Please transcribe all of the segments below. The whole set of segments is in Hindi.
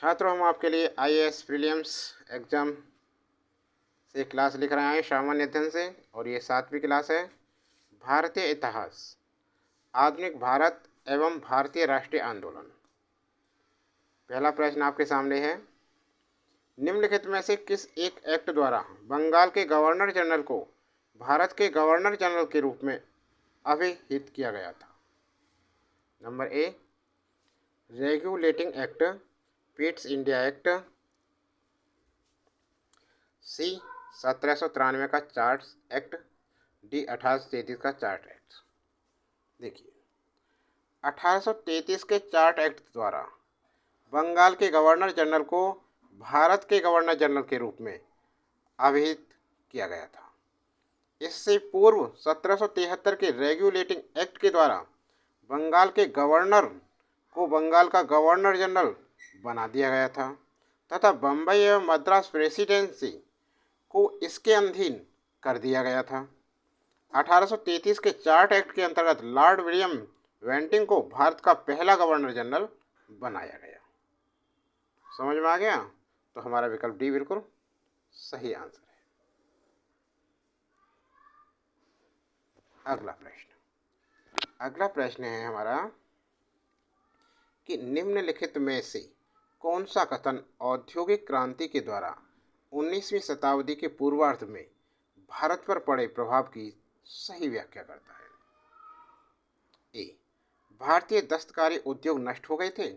छात्रों, हम आपके लिए आईएएस प्रीलिम्स एग्ज़ाम से क्लास लिख रहे हैं सामान्य अध्ययन से, और ये 7वीं क्लास है। भारतीय इतिहास, आधुनिक भारत एवं भारतीय राष्ट्रीय आंदोलन। पहला प्रश्न आपके सामने है, निम्नलिखित में से किस एक एक्ट द्वारा बंगाल के गवर्नर जनरल को भारत के गवर्नर जनरल के रूप में अभिहित किया गया था? Number A, regulating act, Pitt's India act, C 1793 का चार्ट एक्ट, डी 1833 का चार्ट एक्ट। देखिए, 1833 के चार्ट एक्ट द्वारा बंगाल के गवर्नर जनरल को भारत के गवर्नर जनरल के रूप में अभिहित किया गया था। इससे पूर्व 1773 के रेगुलेटिंग एक्ट के द्वारा बंगाल के गवर्नर को बंगाल का गवर्नर जनरल बना दिया गया था तथा बम्बई एवं मद्रास प्रेसिडेंसी को इसके अधीन कर दिया गया था। 1833 के चार्ट एक्ट के अंतर्गत लॉर्ड विलियम वेंटिंग को भारत का पहला गवर्नर जनरल बनाया गया। समझ में आ गया? तो हमारा विकल्प डी बिल्कुल सही आंसर है। अगला प्रश्न है हमारा कि निम्नलिखित में से कौन सा कथन औद्योगिक क्रांति के द्वारा 19वीं शताब्दी के पूर्वार्ध में भारत पर पड़े प्रभाव की सही व्याख्या करता है? ए, भारतीय दस्तकारी उद्योग नष्ट हो गए थे।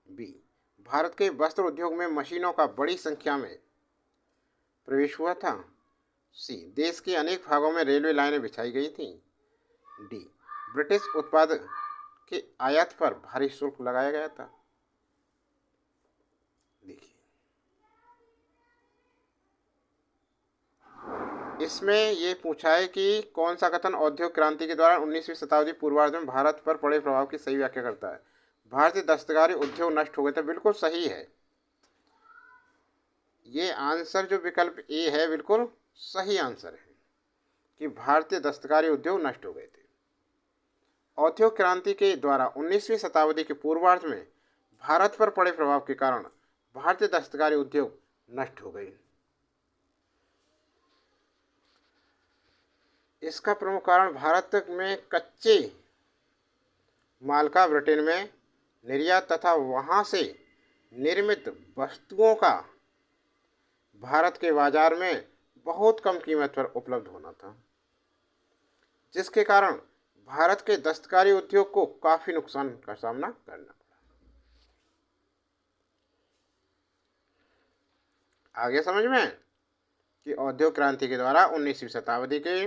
बी, भारत के वस्त्र उद्योग में मशीनों का बड़ी संख्या में प्रवेश हुआ था। सी, देश के अनेक भागों में रेलवे लाइनें बिछाई गई थीं। डी, ब्रिटिश उत्पाद के आयात पर भारी शुल्क लगाया गया था। देखिए, इसमें ये पूछा है कि कौन सा कथन औद्योगिक क्रांति के दौरान 19वीं शताब्दी पूर्वार्ध में भारत पर पड़े प्रभाव की सही व्याख्या करता है। भारतीय दस्तकारी उद्योग नष्ट हो गए थे, बिल्कुल सही है। ये आंसर जो विकल्प ए है बिल्कुल सही आंसर है कि भारतीय दस्तकारी उद्योग नष्ट हो गए थे। औद्योगिक क्रांति के द्वारा 19वीं शताब्दी के पूर्वार्ध में भारत पर पड़े प्रभाव के कारण भारतीय दस्तकारी उद्योग नष्ट हो गए। इसका प्रमुख कारण भारत में कच्चे माल का ब्रिटेन में निर्यात तथा वहां से निर्मित वस्तुओं का भारत के बाजार में बहुत कम कीमत पर उपलब्ध होना था, जिसके कारण भारत के दस्तकारी उद्योग को काफी नुकसान का सामना करना पड़ा। आगे समझ में कि औद्योगिक क्रांति के द्वारा 19वीं शताब्दी के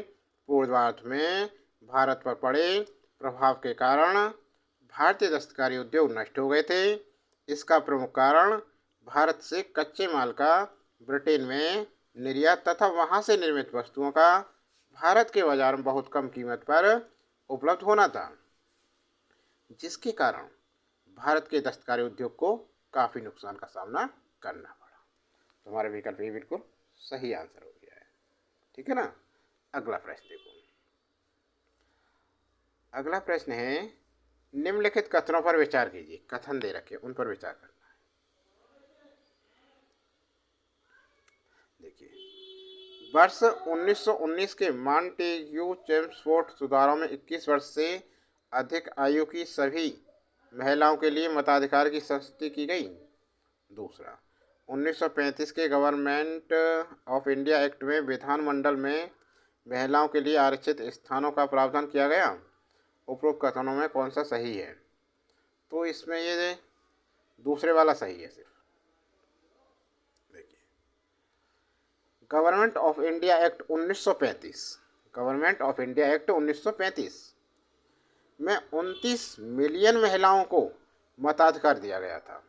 पूर्वार्ध में भारत पर पड़े प्रभाव के कारण भारतीय दस्तकारी उद्योग नष्ट हो गए थे। इसका प्रमुख कारण भारत से कच्चे माल का ब्रिटेन में निर्यात तथा वहां से निर्मित वस्तुओं का भारत के बाजार में बहुत कम कीमत पर उपलब्ध होना था, जिसके कारण भारत के दस्तकारी उद्योग को काफ़ी नुकसान का सामना करना पड़ा। तो हमारा विकल्प ये बिल्कुल सही आंसर हो गया है। ठीक है ना? अगला प्रश्न देखो। अगला प्रश्न है, निम्नलिखित कथनों पर विचार कीजिए। कथन दे रखे, उन पर विचार करना है। देखिए, वर्ष 1919 के मॉन्टेग्यू चेम्सफोर्ड सुधारों में 21 वर्ष से अधिक आयु की सभी महिलाओं के लिए मताधिकार की संस्तुति की गई। दूसरा, 1935 के गवर्नमेंट ऑफ इंडिया एक्ट में विधानमंडल में महिलाओं के लिए आरक्षित स्थानों का प्रावधान किया गया। उपरोक्त कथनों में कौन सा सही है? तो इसमें ये दूसरे वाला सही है सिर्फ। देखिए, government of India act 1935, government of India act 1935 में 29 मिलियन महिलाओं को मताधिकार दिया गया था।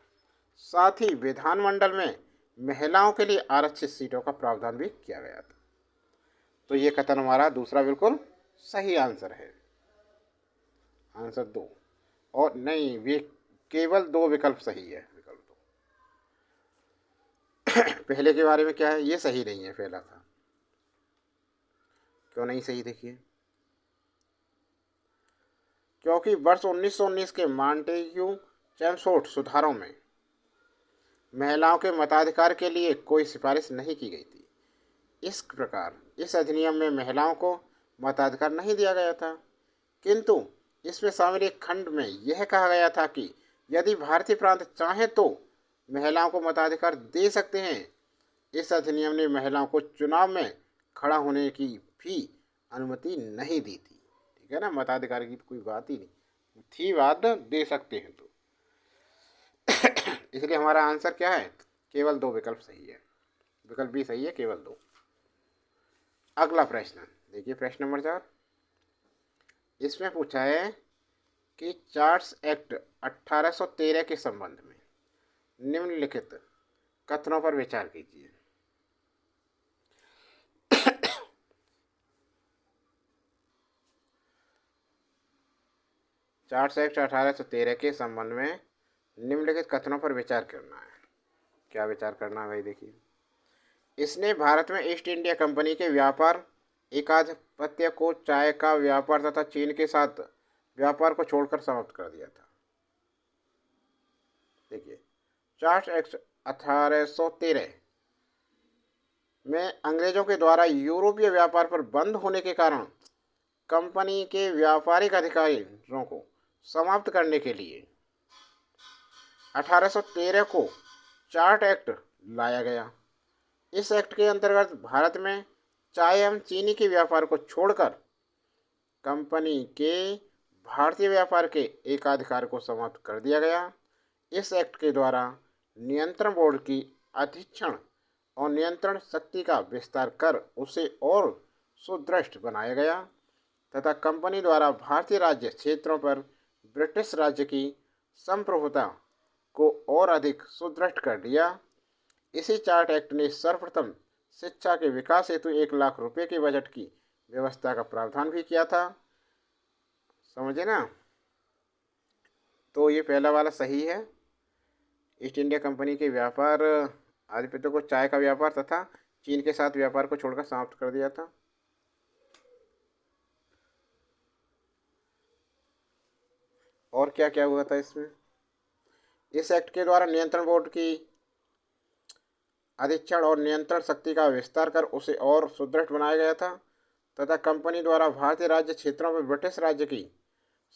साथ ही विधानमंडल में महिलाओं के लिए आरक्षित सीटों का प्रावधान भी किया गया था। तो ये कथन हमारा दूसरा बिल्कुल सही आंसर है। आंसर 2 और नहीं, वे केवल 2 विकल्प सही है। विकल्प 2 पहले के बारे में क्या है, ये सही नहीं है। पहला था, क्यों नहीं सही? देखिए, क्योंकि वर्ष 1919 के मॉन्टेग्यू चेम्सफोर्ड सुधारों में महिलाओं के मताधिकार के लिए कोई सिफारिश नहीं की गई थी। इस प्रकार इस अधिनियम में महिलाओं को मताधिकार नहीं दिया गया था, किंतु इसमें शामिल एक खंड में यह कहा गया था कि यदि भारतीय प्रांत चाहें तो महिलाओं को मताधिकार दे सकते हैं। इस अधिनियम ने महिलाओं को चुनाव में खड़ा होने की भी अनुमति नहीं दी थी। ठीक है ना, मताधिकार की तो कोई बात ही नहीं थी, बात दे सकते हैं तो। इसलिए हमारा आंसर क्या है, केवल 2 विकल्प सही है, विकल्प भी सही है, केवल 2। अगला प्रश्न देखिए, प्रश्न नंबर 4। इसमें पूछा है कि चार्ट्स एक्ट 1813 के संबंध में निम्नलिखित कथनों पर विचार कीजिए। चार्ट्स एक्ट 1813 के संबंध में निम्नलिखित कथनों पर विचार करना है। क्या विचार करना है भाई, देखिए। इसने भारत में ईस्ट इंडिया कंपनी के व्यापार एकाधिपत्य को चाय का व्यापार तथा चीन के साथ व्यापार को छोड़कर समाप्त कर दिया था। देखिए, चार्ट एक्ट 1813 में अंग्रेजों के द्वारा यूरोपीय व्यापार पर बंद होने के कारण कंपनी के व्यापारिक अधिकारों को समाप्त करने के लिए 1813 को चार्ट एक्ट लाया गया। इस एक्ट के अंतर्गत भारत में चाय एवं चीनी के व्यापार को छोड़कर कंपनी के भारतीय व्यापार के एकाधिकार को समाप्त कर दिया गया। इस एक्ट के द्वारा नियंत्रण बोर्ड की अधीक्षण और नियंत्रण शक्ति का विस्तार कर उसे और सुदृढ़ बनाया गया तथा कंपनी द्वारा भारतीय राज्य क्षेत्रों पर ब्रिटिश राज्य की संप्रभुता को और अधिक सुदृढ़ कर दिया। इसी चार्ट एक्ट ने सर्वप्रथम शिक्षा के विकास हेतु 1 लाख रुपए के बजट की व्यवस्था का प्रावधान भी किया था। समझे ना, तो ये पहला वाला सही है। ईस्ट इंडिया कंपनी के व्यापार आधिपत्य को चाय का व्यापार तथा चीन के साथ व्यापार को छोड़कर समाप्त कर दिया था। और क्या क्या हुआ था इसमें, इस एक्ट के द्वारा नियंत्रण बोर्ड की अधीक्षण और नियंत्रण शक्ति का विस्तार कर उसे और सुदृढ़ बनाया गया था तथा कंपनी द्वारा भारतीय राज्य क्षेत्रों में ब्रिटिश राज्य की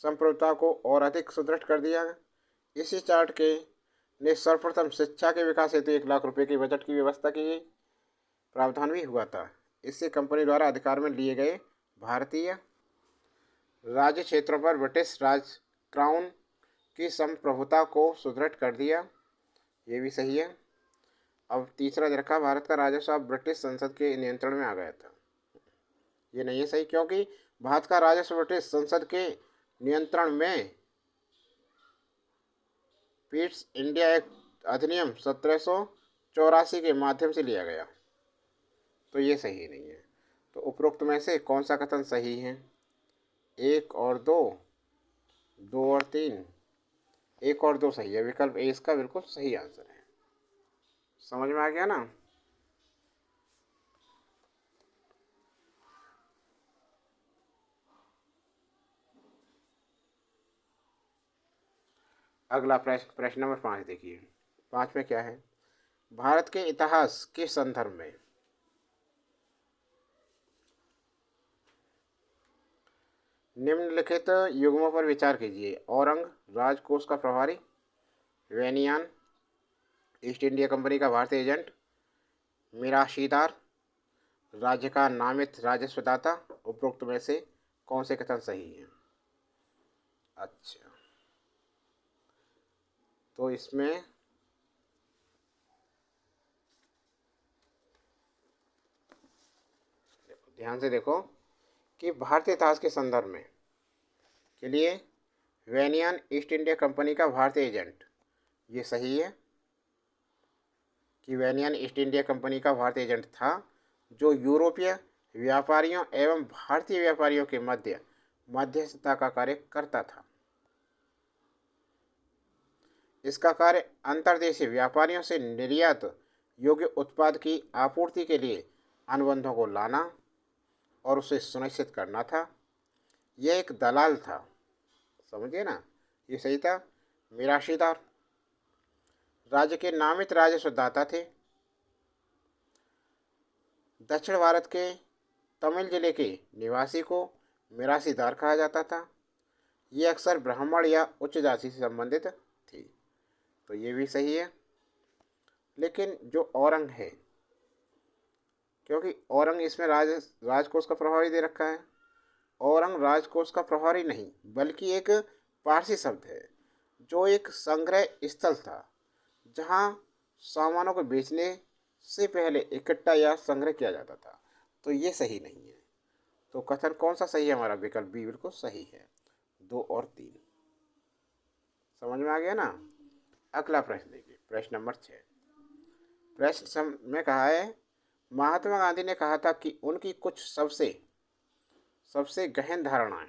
संप्रभुता को और अधिक सुदृढ़ कर दिया। इसी चार्ट के ने सर्वप्रथम शिक्षा के विकास हेतु 1 लाख रुपए के बजट की व्यवस्था की गई, प्रावधान भी हुआ था। इससे कंपनी द्वारा अधिकार में लिए गए भारतीय राज्य क्षेत्रों पर ब्रिटिश राज क्राउन की संप्रभुता को सुदृढ़ कर दिया। ये भी सही है। अब तीसरा रखा, भारत का राजस्व अब ब्रिटिश संसद के नियंत्रण में आ गया था। ये नहीं है सही, क्योंकि भारत का राजस्व ब्रिटिश संसद के नियंत्रण में पीट्स इंडिया एक्ट अधिनियम 1784 के माध्यम से लिया गया, तो ये सही नहीं है। तो उपरोक्त में से कौन सा कथन सही है? 1 और 2, 2 और 3, 1 और 2 सही है। विकल्प ए इसका बिल्कुल सही आंसर है। समझ में आ गया ना। अगला प्रश्न नंबर 5 देखिए। 5 में क्या है, भारत के इतिहास के संदर्भ में निम्नलिखित युग्मों पर विचार कीजिए। औरंग राजकोष का प्रभारी, वैनियान ईस्ट इंडिया कंपनी का भारतीय एजेंट, मिराशीदार राज्य का नामित राजस्वदाता। उपरोक्त में से कौन से कथन सही हैं? अच्छा, तो इसमें ध्यान से देखो कि भारतीय इतिहास के संदर्भ में के लिए वैनियान ईस्ट इंडिया कंपनी का भारतीय एजेंट, ये सही है कि वैनियान ईस्ट इंडिया कंपनी का भारतीय एजेंट था जो यूरोपीय व्यापारियों एवं भारतीय व्यापारियों के मध्य मध्यस्थता का कार्य करता था। इसका कार्य अंतर्देशीय व्यापारियों से निर्यात योग्य उत्पाद की आपूर्ति के लिए अनुबंधों को लाना और उसे सुनिश्चित करना था। यह एक दलाल था, समझिए ना, ये सही था। मिराशीदार राज्य के नामित राजस्वदाता थे। दक्षिण भारत के तमिल जिले के निवासी को मिरासीदार कहा जाता था। ये अक्सर ब्राह्मण या उच्च जाति से संबंधित थी। तो ये भी सही है। लेकिन जो औरंग है, क्योंकि औरंग इसमें राजकोष का प्रभारी दे रखा है। औरंग राजकोष का प्रभारी नहीं बल्कि एक पारसी शब्द है जो एक संग्रह स्थल था जहां सामानों को बेचने से पहले इकट्ठा या संग्रह किया जाता था। तो ये सही नहीं है। तो कथन कौन सा सही है? हमारा विकल्प बी बिल्कुल सही है। 2 और 3 समझ में आ गया ना। अगला प्रश्न देखिए, प्रश्न नंबर 6। प्रश्न में कहा है, महात्मा गांधी ने कहा था कि उनकी कुछ सबसे गहन धारणाएं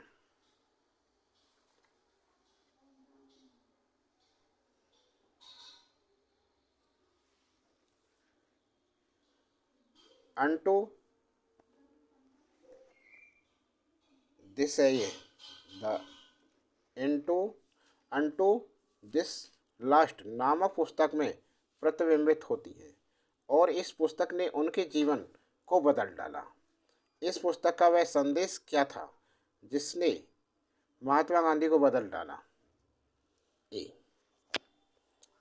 अनटू दिस है, ये the into unto this last नामक पुस्तक में प्रतिबिंबित होती है और इस पुस्तक ने उनके जीवन को बदल डाला। इस पुस्तक का वह संदेश क्या था जिसने महात्मा गांधी को बदल डाला? ए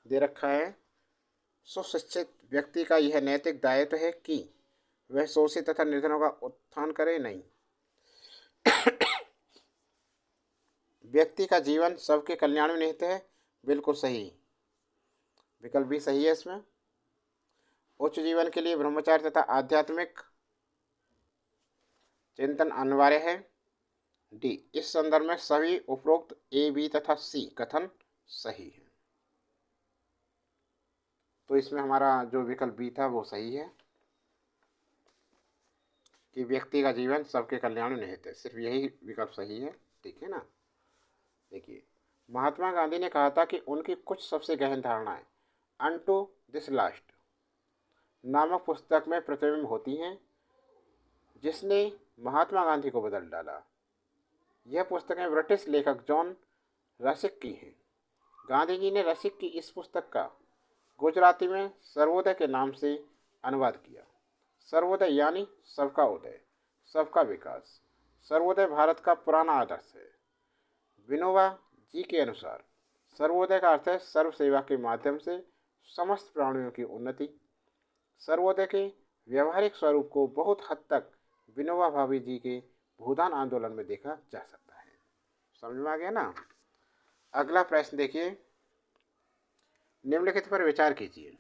दे रखा है, सुशिक्षित व्यक्ति का यह नैतिक दायित्व है कि वह शोषित तथा निर्धनों का उत्थान करे। नहीं। व्यक्ति का जीवन सबके कल्याण में निहित है। बिल्कुल सही, विकल्प भी सही है इसमें। उच्च जीवन के लिए ब्रह्मचार्य तथा आध्यात्मिक चिंतन अनिवार्य है। डी, इस संदर्भ में सभी उपरोक्त ए, बी तथा सी कथन सही है। तो इसमें हमारा जो विकल्प बी था वो सही है कि व्यक्ति का जीवन सबके कल्याण में निहित है। सिर्फ यही विकल्प सही है। ठीक है ना। देखिए, महात्मा गांधी ने कहा था कि उनकी कुछ सबसे गहन धारणाएं अनटू दिस लास्ट नामक पुस्तक में प्रतिबिंब होती हैं जिसने महात्मा गांधी को बदल डाला। यह पुस्तकें ब्रिटिश लेखक जॉन रसिक की हैं। गांधी जी ने रसिक की इस पुस्तक का गुजराती में सर्वोदय के नाम से अनुवाद किया। सर्वोदय यानी सबका उदय, सबका विकास। सर्वोदय भारत का पुराना आदर्श है। विनोबा जी के अनुसार सर्वोदय का अर्थ है सर्व सेवा के माध्यम से समस्त प्राणियों की उन्नति। सर्वोदय के व्यवहारिक स्वरूप को बहुत हद तक विनोबा भावे जी के भूदान आंदोलन में देखा जा सकता है। समझ में आ गया ना। अगला प्रश्न देखिए, निम्नलिखित पर विचार कीजिए।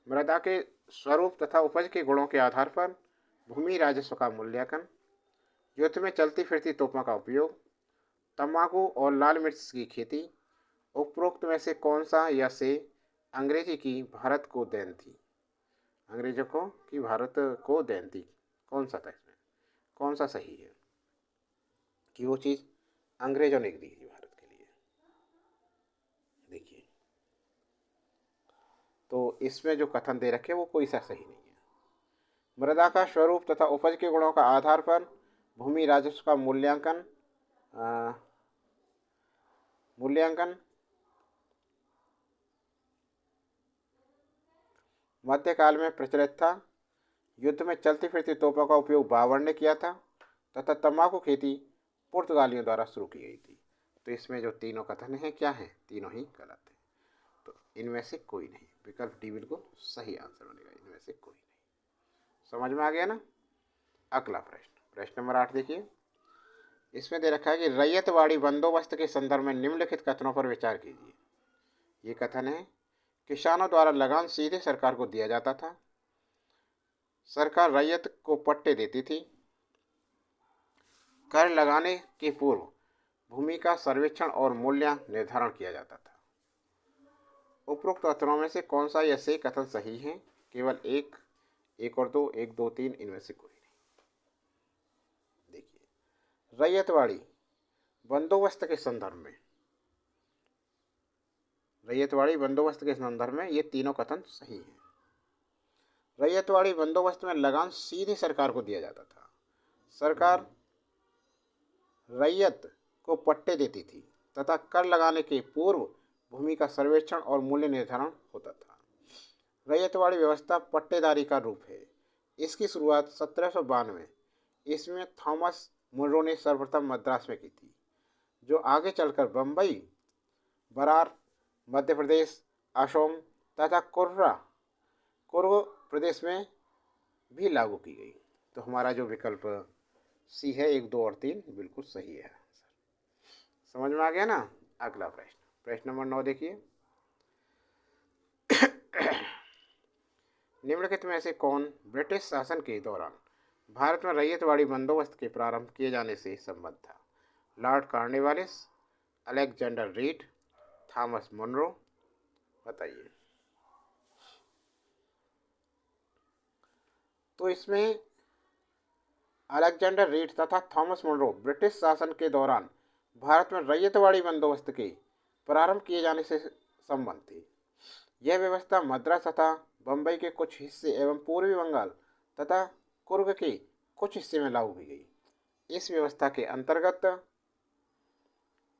मृदा के स्वरूप तथा उपज के गुणों के आधार पर भूमि राजस्व का मूल्यांकन, युद्ध में चलती फिरती तोपों का उपयोग, तंबाकू और लाल मिर्च की खेती। उपरोक्त में से कौन सा या से अंग्रेजी की भारत को देन थी? अंग्रेजों को की भारत को देन थी, कौन सा था इसमें? कौन सा सही है कि वो चीज़ अंग्रेजों ने दी थी भारत के लिए? देखिए, तो इसमें जो कथन दे रखे वो कोई सा सही नहीं है। मृदा का स्वरूप तथा उपज के गुणों का आधार पर भूमि राजस्व का मूल्यांकन मध्यकाल में प्रचलित था। युद्ध में चलती फिरती तोपों का उपयोग बाबर ने किया था तथा तंबाकू खेती पुर्तगालियों द्वारा शुरू की गई थी। तो इसमें जो तीनों कथन हैं क्या हैं? तीनों ही गलत हैं। तो इनमें से कोई नहीं। विकल्प डी बिल्कुल सही आंसर बनेगा, इनमें से कोई नहीं। समझ में आ गया ना। अगला प्रश्न नंबर 8 देखिए। इसमें दे रखा है कि रैयतवाड़ी बंदोबस्त के संदर्भ में निम्नलिखित कथनों पर विचार कीजिए। ये कथन है, किसानों द्वारा लगान सीधे सरकार को दिया जाता था। सरकार रैयत को पट्टे देती थी। कर लगाने के पूर्व भूमि का सर्वेक्षण और मूल्य निर्धारण किया जाता था। उपरोक्त कथनों में से कौन सा या से कथन सही है? केवल एक और दो, 1, 2, 3 इनमें से कोई नहीं। देखिए, रैयतवाड़ी बंदोबस्त के संदर्भ में ये तीनों कथन सही हैं। रैयतवाड़ी बंदोबस्त में लगान सीधे सरकार को दिया जाता था। सरकार रैयत को पट्टे देती थी तथा कर लगाने के पूर्व भूमि का सर्वेक्षण और मूल्य निर्धारण होता था। रैयतवाड़ी व्यवस्था पट्टेदारी का रूप है। इसकी शुरुआत 1792 ईस्वी में थॉमस मुनरो ने सर्वप्रथम मद्रास में की थी, जो आगे चलकर बम्बई, बरार, मध्य प्रदेश, असम तथा कुर्ग प्रदेश में भी लागू की गई। तो हमारा जो विकल्प सी है 1, 2 और 3 बिल्कुल सही है। समझ में आ गया ना। अगला प्रश्न, प्रश्न नंबर 9 देखिए। निम्नलिखित में से कौन ब्रिटिश शासन के दौरान भारत में रैयतवाड़ी बंदोबस्त के प्रारंभ किए जाने से संबद्ध था? Lord Cornwallis, Alexander Reid, Thomas Munro. बताइए। तो इसमें अलेक्जेंडर रीड तथा थॉमस मुनरो ब्रिटिश शासन के दौरान भारत में रैयतवाड़ी बंदोबस्त के प्रारंभ किए जाने से संबंध थी। यह व्यवस्था मद्रास तथा बम्बई के कुछ हिस्से एवं पूर्वी बंगाल तथा कुर्ग के कुछ हिस्से में लागू की गई। इस व्यवस्था के अंतर्गत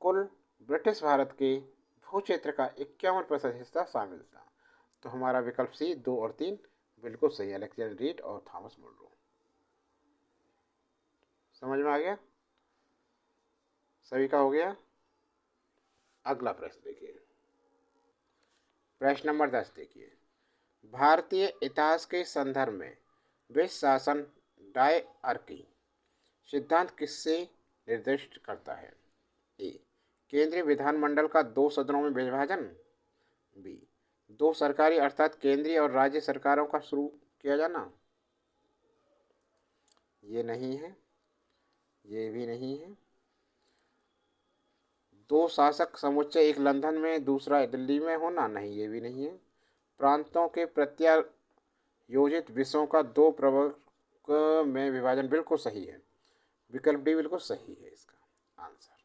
कुल ब्रिटिश भारत के भू क्षेत्र का 51% हिस्सा शामिल था। तो हमारा विकल्प सी 2 और 3 बिल्कुल सही, अलेक्जेंडर रीड और थॉमस मुनरो। समझ में आ गया? सभी का हो गया। अगला प्रश्न देखिए, प्रश्न नंबर 10 देखिए। भारतीय इतिहास के संदर्भ में ब्रिटिश शासन डायआर्की सिद्धांत किससे निर्दिष्ट करता है? ए, केंद्रीय विधानमंडल का 2 सदनों में विभाजन। बी, 2 सरकारी अर्थात केंद्रीय और राज्य सरकारों का शुरू किया जाना। ये नहीं है, ये भी नहीं है। 2 शासक समुच्चय, एक लंदन में दूसरा दिल्ली में होना। नहीं, ये भी नहीं है। प्रांतों के प्रत्यायोजित विषयों का 2 प्रवर्ग में विभाजन बिल्कुल सही है। विकल्प डी बिल्कुल सही है इसका आंसर।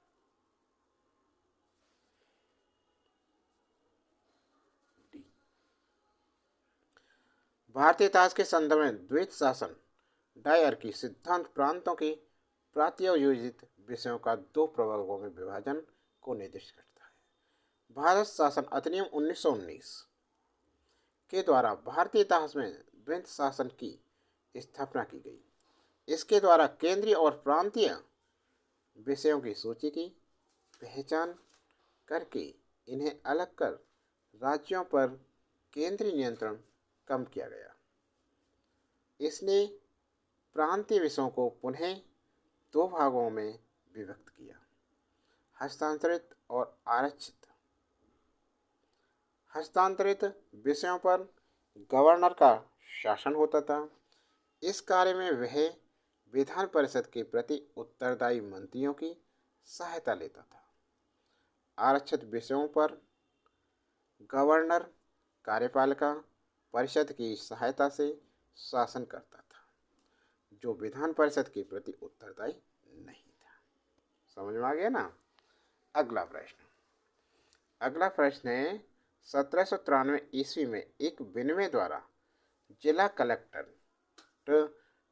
डी। भारतीय इतिहास के संदर्भ में द्वैत शासन डायआर्की सिद्धांत प्रांतों के प्रत्यायोजित विषयों का 2 प्रवर्गों में विभाजन को निर्दिष्ट करता है। भारत शासन अधिनियम 1919 के द्वारा भारतीय इतिहास में द्वैत शासन की स्थापना की गई। इसके द्वारा केंद्रीय और प्रांतीय विषयों की सूची की पहचान करके इन्हें अलग कर राज्यों पर केंद्रीय नियंत्रण कम किया गया। इसने प्रांतीय विषयों को पुनः 2 भागों में विभक्त किया, हस्तांतरित और आरक्षित। हस्तांतरित विषयों पर गवर्नर का शासन होता था। इस कार्य में वह विधान परिषद के प्रति उत्तरदायी मंत्रियों की सहायता लेता था। आरक्षित विषयों पर गवर्नर कार्यपालिका परिषद की सहायता से शासन करता था, जो विधान परिषद के प्रति उत्तरदायी नहीं था। समझ में आ गया ना। अगला प्रश्न है 1793 ईस्वी में एक विनिमय द्वारा जिला कलेक्टर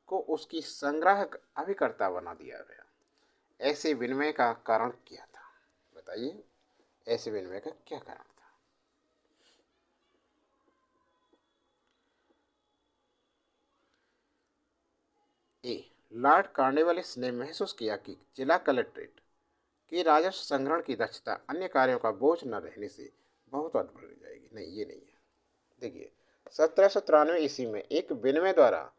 को उसकी संग्राहक अभिकर्ता बना दिया गया। ऐसे विनिमय का कारण क्या था? बताइए, ऐसे विनिमय का क्या कारण था? ए, लॉर्ड कॉर्नवालिस ने महसूस किया कि जिला कलेक्ट्रेट की राजस्व संग्रहण की दक्षता अन्य कार्यों का बोझ न रहने से बहुत हद बढ़ जाएगी। नहीं, ये नहीं है। देखिए, 1793 ईस्वी में एक विनिमय द्वारा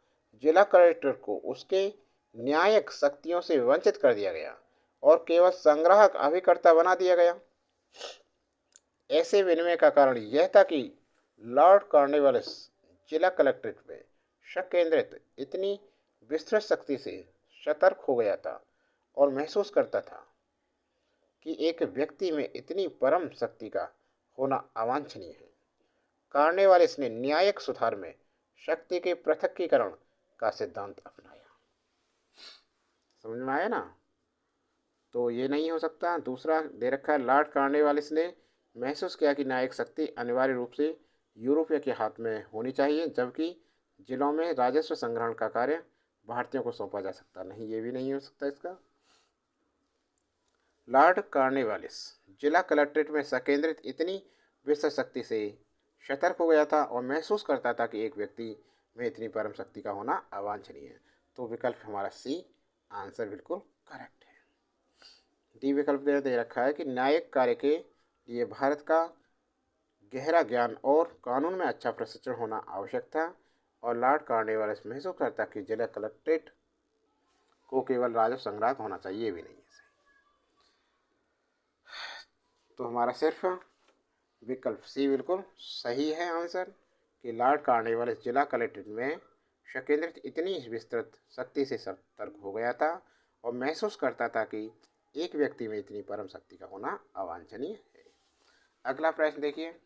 जिला कलेक्टर को उसके न्यायिक शक्तियों से वंचित कर दिया गया और केवल संग्राहक अभिकर्ता बना दिया गया। ऐसे विनिमय का कारण यह था कि लॉर्ड कॉर्नवालिस जिला कलेक्ट्रेट में संकेंद्रित इतनी विस्तृत शक्ति से सतर्क हो गया था और महसूस करता था कि एक व्यक्ति में इतनी परम शक्ति का होना अवांछनीय है। कॉर्नवालिस ने न्यायिक सुधार में शक्ति के पृथक्कीकरण का सिद्धांत अपनाया। समझ में आया ना। तो ये नहीं हो सकता। दूसरा दे रखा है, लॉर्ड कॉर्नवालिस ने महसूस किया कि न्यायिक शक्ति अनिवार्य रूप से यूरोपीय के हाथ में होनी चाहिए, जबकि जिलों में राजस्व संग्रहण का कार्य भारतीयों को सौंपा जा सकता नहीं। ये भी नहीं हो सकता इसका। लॉर्ड कॉर्नवालिस जिला कलेक्ट्रेट में संकेंद्रित इतनी विस्तृत शक्ति से सतर्क हो गया था और महसूस करता था कि एक व्यक्ति में इतनी परम शक्ति का होना अवांछनीय है। तो विकल्प हमारा सी आंसर बिल्कुल करेक्ट है। डी विकल्प दे रखा है कि न्यायिक कार्य के लिए भारत का गहरा ज्ञान और कानून में अच्छा प्रशिक्षण होना आवश्यक था और लॉर्ड कॉर्नवालिस महसूस करता कि जिला कलेक्ट्रेट को केवल राजस्व संग्राहक होना चाहिए, ये भी नहीं है सही। तो हमारा सिर्फ विकल्प सी बिल्कुल सही है आंसर कि लॉर्ड कॉर्नवालिस जिला कलेक्ट्रेट में संकेंद्रित इतनी विस्तृत शक्ति से सतर्क हो गया था और महसूस करता था कि एक व्यक्ति में इतनी परम शक्ति का होना अवांछनीय है। अगला प्रश्न देखिए,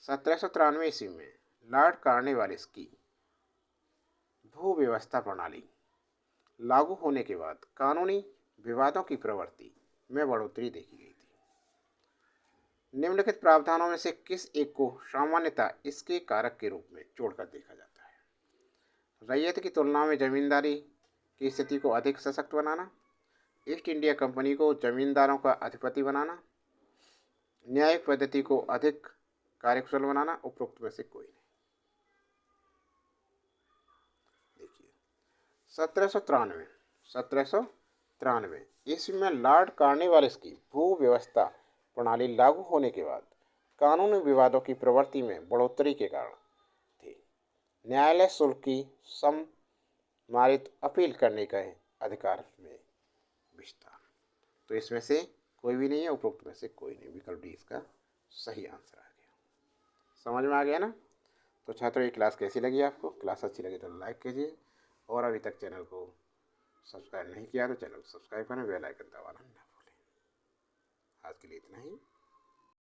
1793 ईस्वी में लॉर्ड कॉर्नवालिस की भू व्यवस्था प्रणाली लागू होने के बाद कानूनी विवादों की प्रवृत्ति में बढ़ोतरी देखी गई थी। निम्नलिखित प्रावधानों में से किस एक को सामान्यतः इसके कारक के रूप में जोड़कर देखा जाता है? रैयत की तुलना में जमींदारी की स्थिति को अधिक सशक्त बनाना, ईस्ट इंडिया कंपनी को जमींदारों का अधिपति बनाना, न्यायिक पद्धति को अधिक कार्यकुशल बनाना, उपरोक्त में से कोई नहीं। देखिए 1793 ईस्वी में लॉर्ड कॉर्नवालिस की भू व्यवस्था प्रणाली लागू होने के बाद कानूनी विवादों की प्रवृत्ति में बढ़ोतरी के कारण थी। न्यायालय शुल्क की सम्मानित अपील करने का अधिकार में विस्तार। तो इसमें से कोई भी नहीं है, उपरोक्त में से कोई नहीं, विकल्प डी इसका सही आंसर आ गया। समझ में आ गया ना? तो छात्रों ये क्लास कैसी लगी आपको? क्लास अच्छी लगी तो लाइक कीजिए और अभी तक चैनल को सब्सक्राइब नहीं किया तो चैनल को सब्सक्राइब करें, बेल आइकन दबाना ना भूलें। आज के लिए इतना ही।